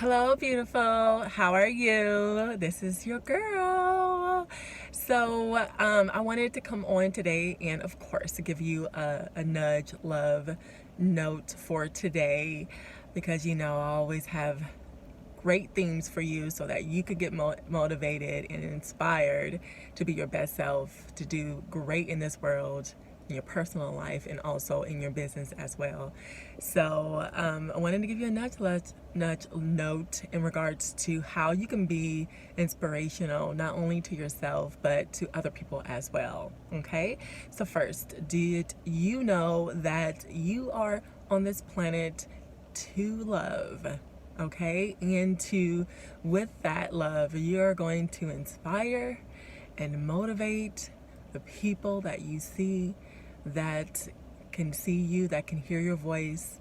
Hello, beautiful. How are you? This is your girl. So, I wanted to come on today and, of course, to give you a nudge love note for today because I always have great themes for you so that you could get motivated and inspired to be your best self, to do great in this world, in your personal life, and also in your business as well. So I wanted to give you a nudge note in regards to how you can be inspirational not only to yourself but to other people as well. Okay, so first, did you know that you are on this planet to love? Okay, and with that love, you're going to inspire and motivate the people that you see, that can see you, that can hear your voice,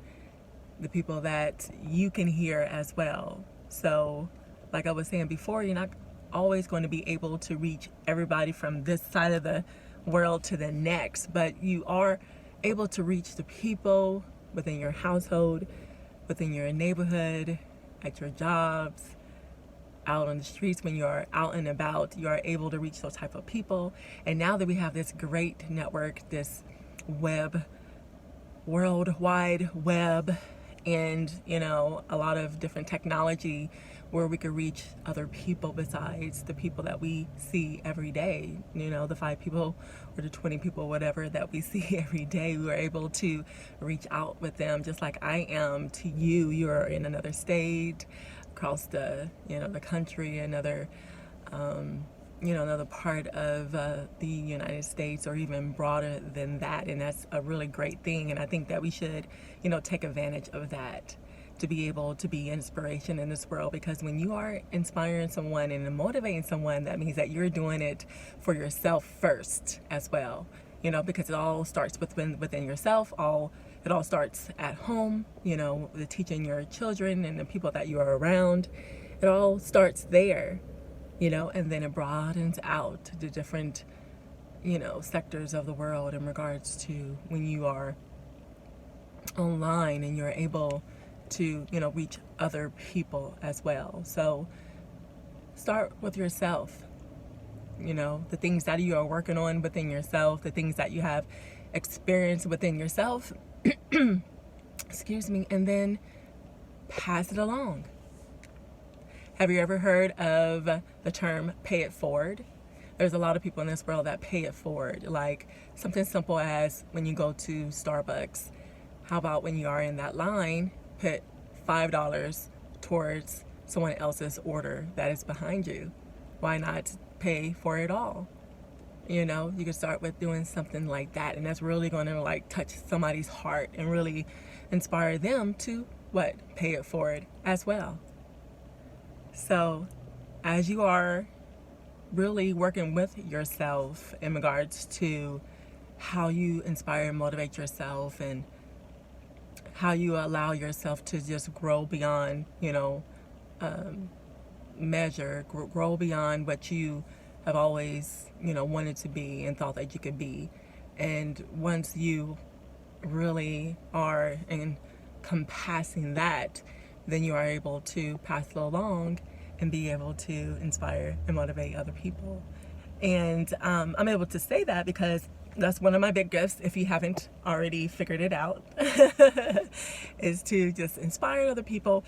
the people that you can hear as well. So, like I was saying before, you're not always going to be able to reach everybody from this side of the world to the next, but you are able to reach the people within your household, within your neighborhood, at your jobs, out on the streets. When you're out and about, you are able to reach those type of people. And now that we have this great network, this world wide web, and a lot of different technology where we could reach other people besides the people that we see every day, the 5 people or the 20 people, whatever, that we see every day. We are able to reach out with them just like I am to you. You're in another state, across the the country, another another part of the United States, or even broader than that. And that's a really great thing. And I think that we should, take advantage of that to be able to be inspiration in this world. Because when you are inspiring someone and motivating someone, that means that you're doing it for yourself first as well. Because it all starts within yourself. It all starts at home, the teaching your children and the people that you are around. It all starts there. And then it broadens out to different, sectors of the world in regards to when you are online and you're able to, reach other people as well. So start with yourself, the things that you are working on within yourself, the things that you have experienced within yourself, excuse me, and then pass it along. Have you ever heard of the term pay it forward? There's a lot of people in this world that pay it forward, like something simple as when you go to Starbucks. How about when you are in that line, put $5 towards someone else's order that is behind you? Why not pay for it all? You could start with doing something like that, and that's really going to touch somebody's heart and really inspire them to pay it forward as well. So as you are really working with yourself in regards to how you inspire and motivate yourself, and how you allow yourself to just grow beyond, measure, grow beyond what you have always, wanted to be and thought that you could be. And once you really are encompassing that, then you are able to pass it along and be able to inspire and motivate other people. And I'm able to say that because that's one of my big gifts, if you haven't already figured it out, is to just inspire other people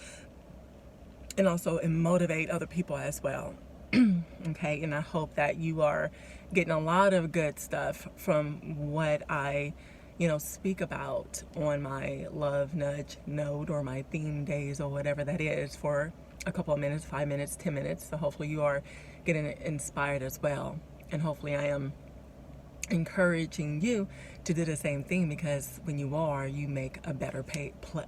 and also motivate other people as well. Okay, and I hope that you are getting a lot of good stuff from what I speak about on my love nudge note, or my theme days, or whatever that is, for a couple of minutes, 5 minutes, 10 minutes. So hopefully you are getting inspired as well. And hopefully I am encouraging you to do the same thing, because when you are, you make a better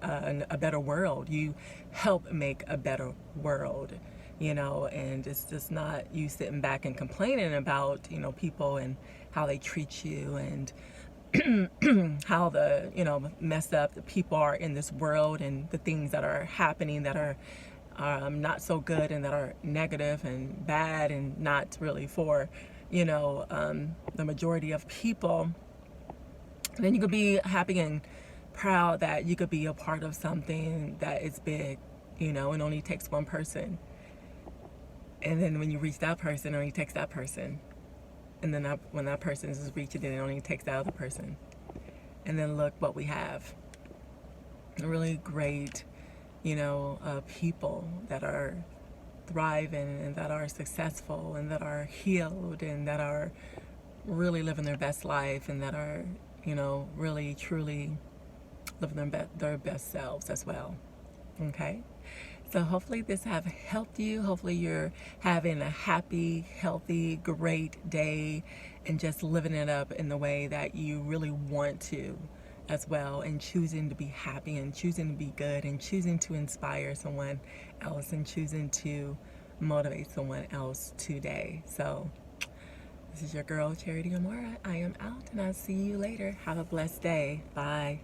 a better world. You help make a better world, and it's just not you sitting back and complaining about, people and how they treat you, and how the messed up the people are in this world, and the things that are happening that are not so good, and that are negative and bad, and not really for the majority of people. Then you could be happy and proud that you could be a part of something that is big, you know, it only takes one person. And then when you reach that person, it only takes that person. And then when that person is reached, then it only takes that other person. And then look what we have. Really great, you know, people that are thriving and that are successful and that are healed and that are really living their best life and that are, you know, really truly living their best selves as well. Okay, so hopefully this have helped you. Hopefully you're having a happy, healthy, great day and just living it up in the way that you really want to as well, and choosing to be happy and choosing to be good and choosing to inspire someone else and choosing to motivate someone else today. So this is your girl, Charity Aumora. I am out and I'll see you later. Have a blessed day. Bye.